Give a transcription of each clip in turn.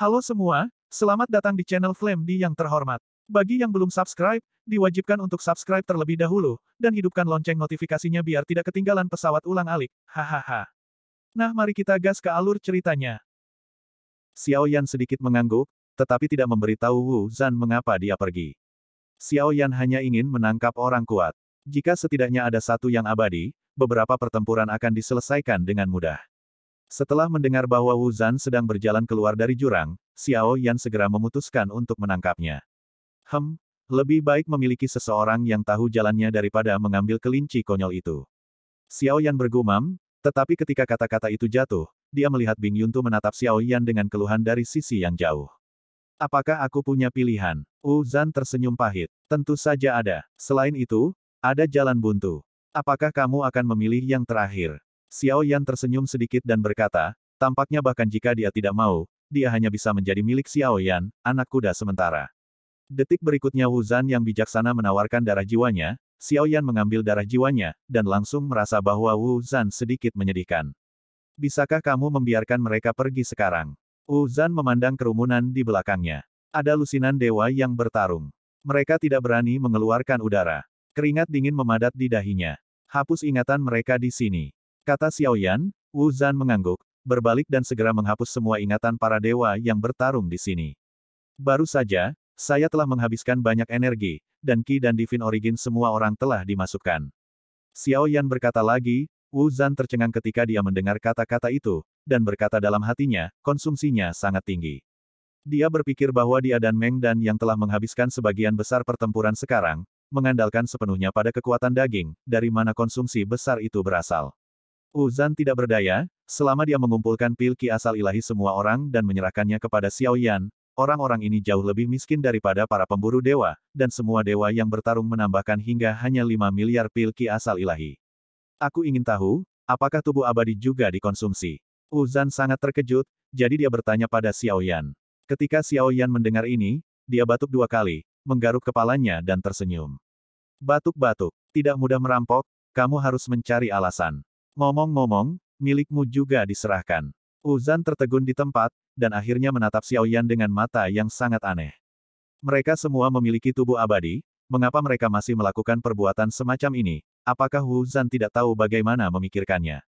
Halo semua, selamat datang di channel Flame di yang terhormat. Bagi yang belum subscribe, diwajibkan untuk subscribe terlebih dahulu, dan hidupkan lonceng notifikasinya biar tidak ketinggalan pesawat ulang-alik. Hahaha. Nah mari kita gas ke alur ceritanya. Xiao Yan sedikit mengangguk, tetapi tidak memberitahu Wu Zhan mengapa dia pergi. Xiao Yan hanya ingin menangkap orang kuat. Jika setidaknya ada satu yang abadi, beberapa pertempuran akan diselesaikan dengan mudah. Setelah mendengar bahwa Wu Zhan sedang berjalan keluar dari jurang, Xiao Yan segera memutuskan untuk menangkapnya. Lebih baik memiliki seseorang yang tahu jalannya daripada mengambil kelinci konyol itu. Xiao Yan bergumam, tetapi ketika kata-kata itu jatuh, dia melihat Bing Yuntu menatap Xiao Yan dengan keluhan dari sisi yang jauh. Apakah aku punya pilihan? Wu Zhan tersenyum pahit. Tentu saja ada. Selain itu, ada jalan buntu. Apakah kamu akan memilih yang terakhir? Xiao Yan tersenyum sedikit dan berkata, tampaknya bahkan jika dia tidak mau, dia hanya bisa menjadi milik Xiao Yan, anak kuda sementara. Detik berikutnya Wu Zhan yang bijaksana menawarkan darah jiwanya, Xiao Yan mengambil darah jiwanya, dan langsung merasa bahwa Wu Zhan sedikit menyedihkan. Bisakah kamu membiarkan mereka pergi sekarang? Wu Zhan memandang kerumunan di belakangnya. Ada lusinan dewa yang bertarung. Mereka tidak berani mengeluarkan udara. Keringat dingin memadat di dahinya. Hapus ingatan mereka di sini. Kata Xiao Yan, Wu Zhan mengangguk, berbalik dan segera menghapus semua ingatan para dewa yang bertarung di sini. Baru saja, saya telah menghabiskan banyak energi, dan Qi dan Divine Origin semua orang telah dimasukkan. Xiao Yan berkata lagi, Wu Zhan tercengang ketika dia mendengar kata-kata itu, dan berkata dalam hatinya, konsumsinya sangat tinggi. Dia berpikir bahwa dia dan Meng Dan yang telah menghabiskan sebagian besar pertempuran sekarang, mengandalkan sepenuhnya pada kekuatan daging, dari mana konsumsi besar itu berasal. Wu Zhan tidak berdaya, selama dia mengumpulkan pil Qi asal ilahi semua orang dan menyerahkannya kepada Xiao Yan, orang-orang ini jauh lebih miskin daripada para pemburu dewa, dan semua dewa yang bertarung menambahkan hingga hanya 5 miliar pil Qi asal ilahi. Aku ingin tahu, apakah tubuh abadi juga dikonsumsi? Wu Zhan sangat terkejut, jadi dia bertanya pada Xiao Yan. Ketika Xiao Yan mendengar ini, dia batuk 2 kali, menggaruk kepalanya dan tersenyum. Batuk-batuk, tidak mudah merampok, kamu harus mencari alasan. Ngomong-ngomong, milikmu juga diserahkan. Wu Zhan tertegun di tempat, dan akhirnya menatap Xiao Yan dengan mata yang sangat aneh. Mereka semua memiliki tubuh abadi, mengapa mereka masih melakukan perbuatan semacam ini? Apakah Wu Zhan tidak tahu bagaimana memikirkannya?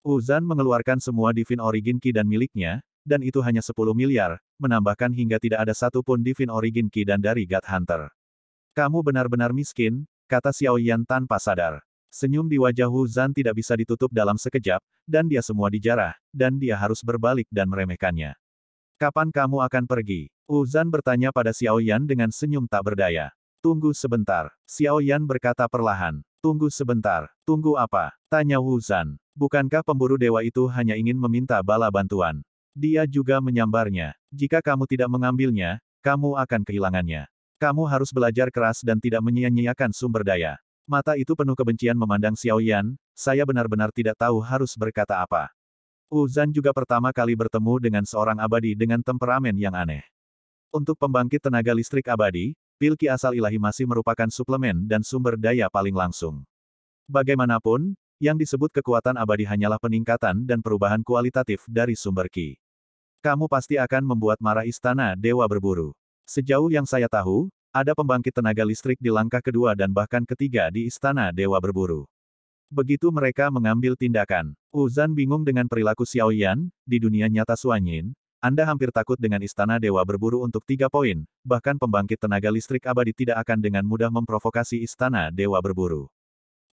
Wu Zhan mengeluarkan semua Divine Origin Qi dan miliknya, dan itu hanya 10 miliar, menambahkan hingga tidak ada satupun Divine Origin Qi dan dari God Hunter. Kamu benar-benar miskin, kata Xiao Yan tanpa sadar. Senyum di wajah Wu Zhan tidak bisa ditutup dalam sekejap, dan dia semua dijarah, dan dia harus berbalik dan meremehkannya. Kapan kamu akan pergi? Wu Zhan bertanya pada Xiao Yan dengan senyum tak berdaya. Tunggu sebentar. Xiao Yan berkata perlahan. Tunggu sebentar. Tunggu apa? Tanya Wu Zhan. Bukankah pemburu dewa itu hanya ingin meminta bala bantuan? Dia juga menyambarnya. Jika kamu tidak mengambilnya, kamu akan kehilangannya. Kamu harus belajar keras dan tidak menyia-nyiakan sumber daya. Mata itu penuh kebencian memandang Xiao Yan, saya benar-benar tidak tahu harus berkata apa. Wu Zhan juga pertama kali bertemu dengan seorang abadi dengan temperamen yang aneh. Untuk pembangkit tenaga listrik abadi, pil Qi asal ilahi masih merupakan suplemen dan sumber daya paling langsung. Bagaimanapun, yang disebut kekuatan abadi hanyalah peningkatan dan perubahan kualitatif dari sumber Qi. Kamu pasti akan membuat marah istana Dewa Berburu. Sejauh yang saya tahu, ada pembangkit tenaga listrik di langkah kedua dan bahkan ketiga di Istana Dewa Berburu. Begitu mereka mengambil tindakan, Wu Zhan bingung dengan perilaku Xiao Yan, di dunia nyata Suanyin, Anda hampir takut dengan Istana Dewa Berburu untuk 3 poin, bahkan pembangkit tenaga listrik abadi tidak akan dengan mudah memprovokasi Istana Dewa Berburu.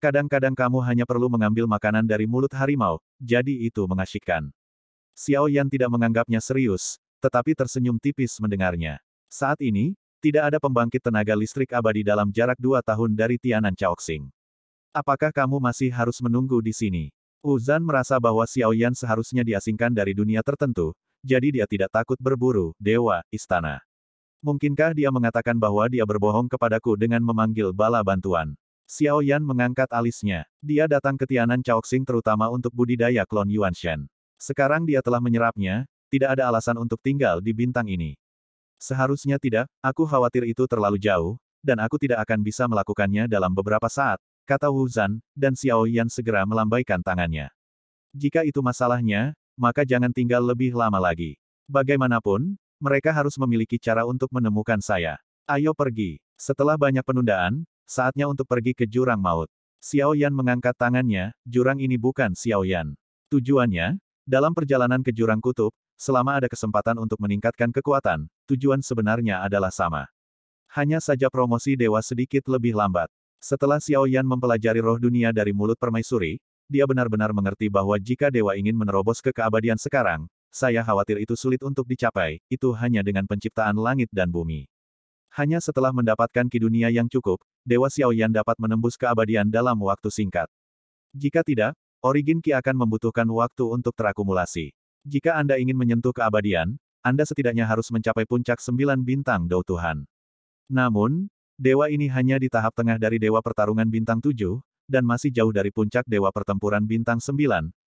Kadang-kadang kamu hanya perlu mengambil makanan dari mulut harimau, jadi itu mengasyikkan. Xiao Yan tidak menganggapnya serius, tetapi tersenyum tipis mendengarnya. Saat ini, tidak ada pembangkit tenaga listrik abadi dalam jarak 2 tahun dari Tianan Caoxing. Apakah kamu masih harus menunggu di sini? Wu Zhan merasa bahwa Xiao Yan seharusnya diasingkan dari dunia tertentu, jadi dia tidak takut berburu, dewa, istana. Mungkinkah dia mengatakan bahwa dia berbohong kepadaku dengan memanggil bala bantuan? Xiao Yan mengangkat alisnya. Dia datang ke Tianan Caoxing terutama untuk budidaya klon Yuanshen. Sekarang dia telah menyerapnya, tidak ada alasan untuk tinggal di bintang ini. Seharusnya tidak, aku khawatir itu terlalu jauh, dan aku tidak akan bisa melakukannya dalam beberapa saat, kata Wu Zhan, dan Xiao Yan segera melambaikan tangannya. Jika itu masalahnya, maka jangan tinggal lebih lama lagi. Bagaimanapun, Mereka harus memiliki cara untuk menemukan saya. Ayo pergi. Setelah banyak penundaan, saatnya untuk pergi ke jurang maut. Xiao Yan mengangkat tangannya, jurang ini bukan Xiao Yan. Tujuannya, dalam perjalanan ke jurang kutub, selama ada kesempatan untuk meningkatkan kekuatan, tujuan sebenarnya adalah sama. Hanya saja promosi dewa sedikit lebih lambat. Setelah Xiao Yan mempelajari roh dunia dari mulut permaisuri, dia benar-benar mengerti bahwa jika dewa ingin menerobos ke keabadian sekarang, saya khawatir itu sulit untuk dicapai, itu hanya dengan penciptaan langit dan bumi. Hanya setelah mendapatkan ki dunia yang cukup, Dewa Xiao Yan dapat menembus keabadian dalam waktu singkat. Jika tidak, origin ki akan membutuhkan waktu untuk terakumulasi. Jika Anda ingin menyentuh keabadian, Anda setidaknya harus mencapai puncak 9 bintang Dao Tuhan. Namun, dewa ini hanya di tahap tengah dari dewa pertarungan bintang 7, dan masih jauh dari puncak dewa pertempuran bintang 9,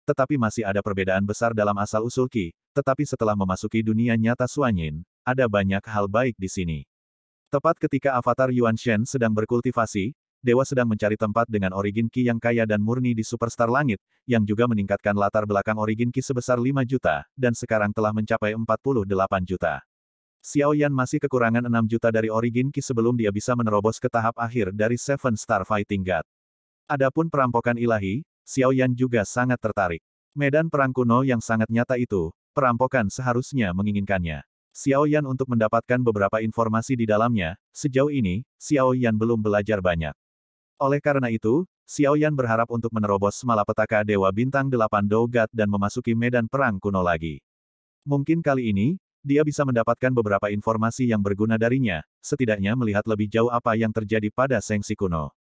tetapi masih ada perbedaan besar dalam asal-usul Qi, tetapi setelah memasuki dunia nyata Suanyin, ada banyak hal baik di sini. Tepat ketika avatar Yuan Shen sedang berkultivasi, dewa sedang mencari tempat dengan origin Qi yang kaya dan murni di Superstar Langit, yang juga meningkatkan latar belakang origin Qi sebesar 5 juta, dan sekarang telah mencapai 48 juta. Xiao Yan masih kekurangan 6 juta dari origin Qi sebelum dia bisa menerobos ke tahap akhir dari Seven Star Fighting God. Adapun perampokan ilahi, Xiao Yan juga sangat tertarik. Medan perang kuno yang sangat nyata itu, perampokan seharusnya menginginkannya. Xiao Yan untuk mendapatkan beberapa informasi di dalamnya, sejauh ini, Xiao Yan belum belajar banyak. Oleh karena itu, Xiao Yan berharap untuk menerobos malapetaka Dewa Bintang 8 Dogat dan memasuki medan perang kuno lagi. Mungkin kali ini, dia bisa mendapatkan beberapa informasi yang berguna darinya, setidaknya melihat lebih jauh apa yang terjadi pada Sengsi kuno.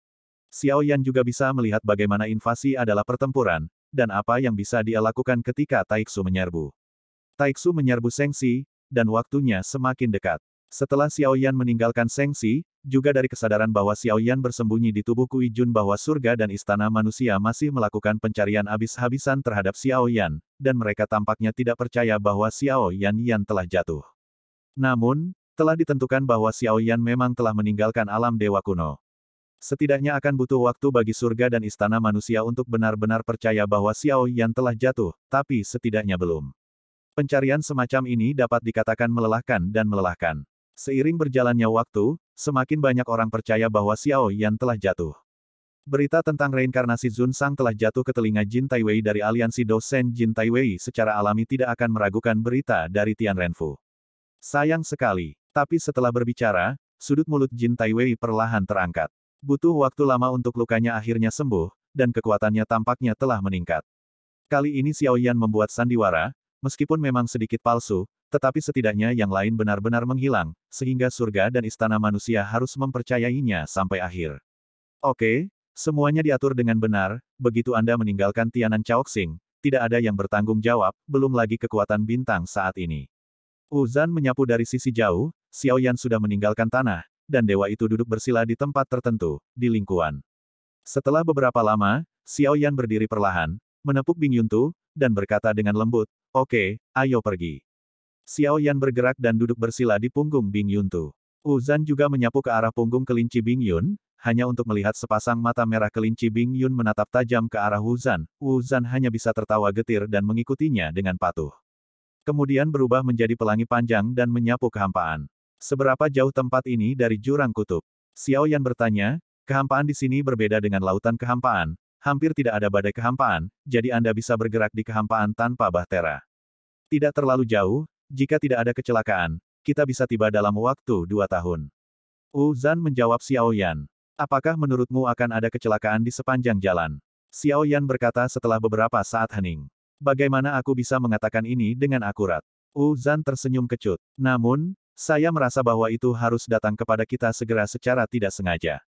Xiao Yan juga bisa melihat bagaimana invasi adalah pertempuran, dan apa yang bisa dia lakukan ketika Taixu menyerbu. Taixu menyerbu Sengsi, dan waktunya semakin dekat. Setelah Xiao Yan meninggalkan Sengsi, juga dari kesadaran bahwa Xiao Yan bersembunyi di tubuh Kui Jun bahwa surga dan istana manusia masih melakukan pencarian habis-habisan terhadap Xiao Yan, dan mereka tampaknya tidak percaya bahwa Xiao Yan telah jatuh. Namun, telah ditentukan bahwa Xiao Yan memang telah meninggalkan alam dewa kuno. Setidaknya akan butuh waktu bagi surga dan istana manusia untuk benar-benar percaya bahwa Xiao Yan telah jatuh, tapi setidaknya belum. Pencarian semacam ini dapat dikatakan melelahkan dan melelahkan. Seiring berjalannya waktu, semakin banyak orang percaya bahwa Xiao Yan telah jatuh. Berita tentang reinkarnasi Zun Sang telah jatuh ke telinga Jin Taiwei dari aliansi Dosen Jin Taiwei secara alami tidak akan meragukan berita dari Tian Renfu. Sayang sekali, tapi setelah berbicara, sudut mulut Jin Taiwei perlahan terangkat. Butuh waktu lama untuk lukanya akhirnya sembuh, dan kekuatannya tampaknya telah meningkat. Kali ini Xiao Yan membuat sandiwara, meskipun memang sedikit palsu, tetapi setidaknya yang lain benar-benar menghilang, sehingga surga dan istana manusia harus mempercayainya sampai akhir. Oke, semuanya diatur dengan benar, begitu Anda meninggalkan Tianan Chaoxing, tidak ada yang bertanggung jawab, belum lagi kekuatan bintang saat ini. Uzan menyapu dari sisi jauh, Xiao Yan sudah meninggalkan tanah, dan dewa itu duduk bersila di tempat tertentu, di lingkuan. Setelah beberapa lama, Xiao Yan berdiri perlahan, menepuk Bing Yuntu, dan berkata dengan lembut, "Oke, ayo pergi." Xiao Yan bergerak dan duduk bersila di punggung Bing Yuntu. Uzan juga menyapu ke arah punggung kelinci Bing Yun, hanya untuk melihat sepasang mata merah kelinci Bing Yun menatap tajam ke arah Uzan. Uzan hanya bisa tertawa getir dan mengikutinya dengan patuh. Kemudian berubah menjadi pelangi panjang dan menyapu kehampaan. Seberapa jauh tempat ini dari jurang kutub? Xiao Yan bertanya, kehampaan di sini berbeda dengan lautan kehampaan, hampir tidak ada badai kehampaan, jadi Anda bisa bergerak di kehampaan tanpa bahtera. Tidak terlalu jauh, jika tidak ada kecelakaan, kita bisa tiba dalam waktu 2 tahun. Uzan menjawab Xiao Yan. Apakah menurutmu akan ada kecelakaan di sepanjang jalan? Xiao Yan berkata setelah beberapa saat hening. Bagaimana aku bisa mengatakan ini dengan akurat? Uzan tersenyum kecut. Namun, saya merasa bahwa itu harus datang kepada kita segera secara tidak sengaja.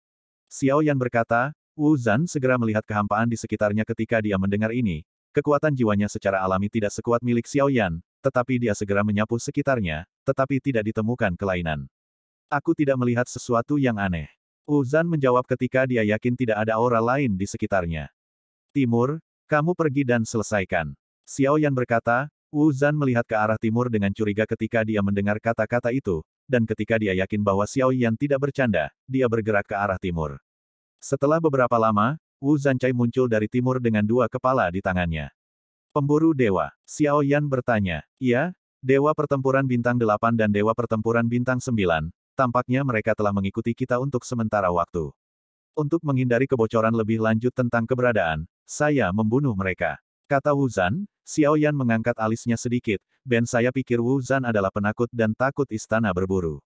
Xiao Yan berkata, Uzan segera melihat kehampaan di sekitarnya ketika dia mendengar ini. Kekuatan jiwanya secara alami tidak sekuat milik Xiao Yan, tetapi dia segera menyapu sekitarnya, tetapi tidak ditemukan kelainan. Aku tidak melihat sesuatu yang aneh. Uzan menjawab ketika dia yakin tidak ada aura lain di sekitarnya. Timur, kamu pergi dan selesaikan. Xiao Yan berkata, Uzan melihat ke arah timur dengan curiga ketika dia mendengar kata-kata itu, dan ketika dia yakin bahwa Xiao Yan tidak bercanda, dia bergerak ke arah timur. Setelah beberapa lama, Wu Zanchai muncul dari timur dengan 2 kepala di tangannya. Pemburu dewa, Xiao Yan bertanya, "Iya, Dewa Pertempuran Bintang 8 dan Dewa Pertempuran Bintang 9, tampaknya mereka telah mengikuti kita untuk sementara waktu. Untuk menghindari kebocoran lebih lanjut tentang keberadaan, saya membunuh mereka. Kata Wu Zan, Xiao Yan mengangkat alisnya sedikit, "Ben, saya pikir Wu Zan adalah penakut dan takut istana berburu.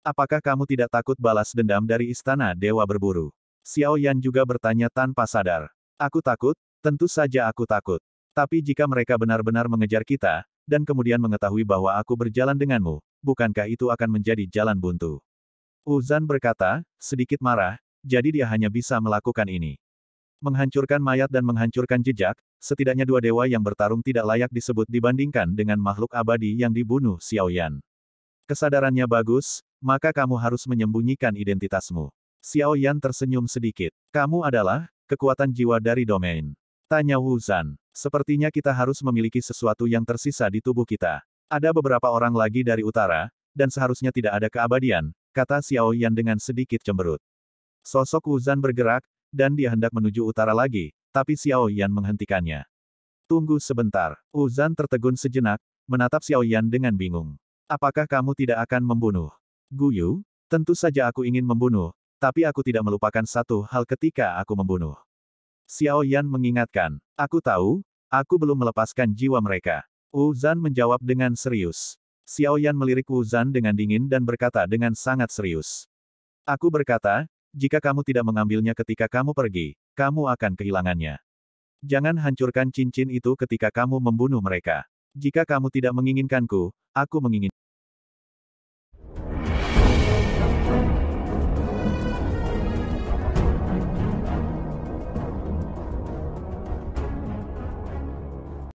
Apakah kamu tidak takut balas dendam dari istana Dewa Berburu?" Xiao Yan juga bertanya tanpa sadar. "Aku takut, tentu saja aku takut. Tapi jika mereka benar-benar mengejar kita, dan kemudian mengetahui bahwa aku berjalan denganmu, bukankah itu akan menjadi jalan buntu?" Wu Zan berkata, sedikit marah, "Jadi dia hanya bisa melakukan ini. Menghancurkan mayat dan menghancurkan jejak, setidaknya dua dewa yang bertarung tidak layak disebut dibandingkan dengan makhluk abadi yang dibunuh Xiao Yan. Kesadarannya bagus, maka kamu harus menyembunyikan identitasmu." Xiao Yan tersenyum sedikit. "Kamu adalah kekuatan jiwa dari domain?" Tanya Wu Zan. "Sepertinya kita harus memiliki sesuatu yang tersisa di tubuh kita. Ada beberapa orang lagi dari utara, dan seharusnya tidak ada keabadian," kata Xiao Yan dengan sedikit cemberut. Sosok Wu Zan bergerak, dan dia hendak menuju utara lagi, tapi Xiao Yan menghentikannya. "Tunggu sebentar." Wu Zan tertegun sejenak, menatap Xiao Yan dengan bingung. "Apakah kamu tidak akan membunuh Guyu?" "Tentu saja aku ingin membunuh, tapi aku tidak melupakan satu hal ketika aku membunuh." Xiao Yan mengingatkan. "Aku tahu, aku belum melepaskan jiwa mereka." Wu Zan menjawab dengan serius. Xiao Yan melirik Wu Zan dengan dingin dan berkata dengan sangat serius. "Aku berkata, jika kamu tidak mengambilnya ketika kamu pergi, kamu akan kehilangannya. Jangan hancurkan cincin itu ketika kamu membunuh mereka. Jika kamu tidak menginginkanku, aku menginginkanmu."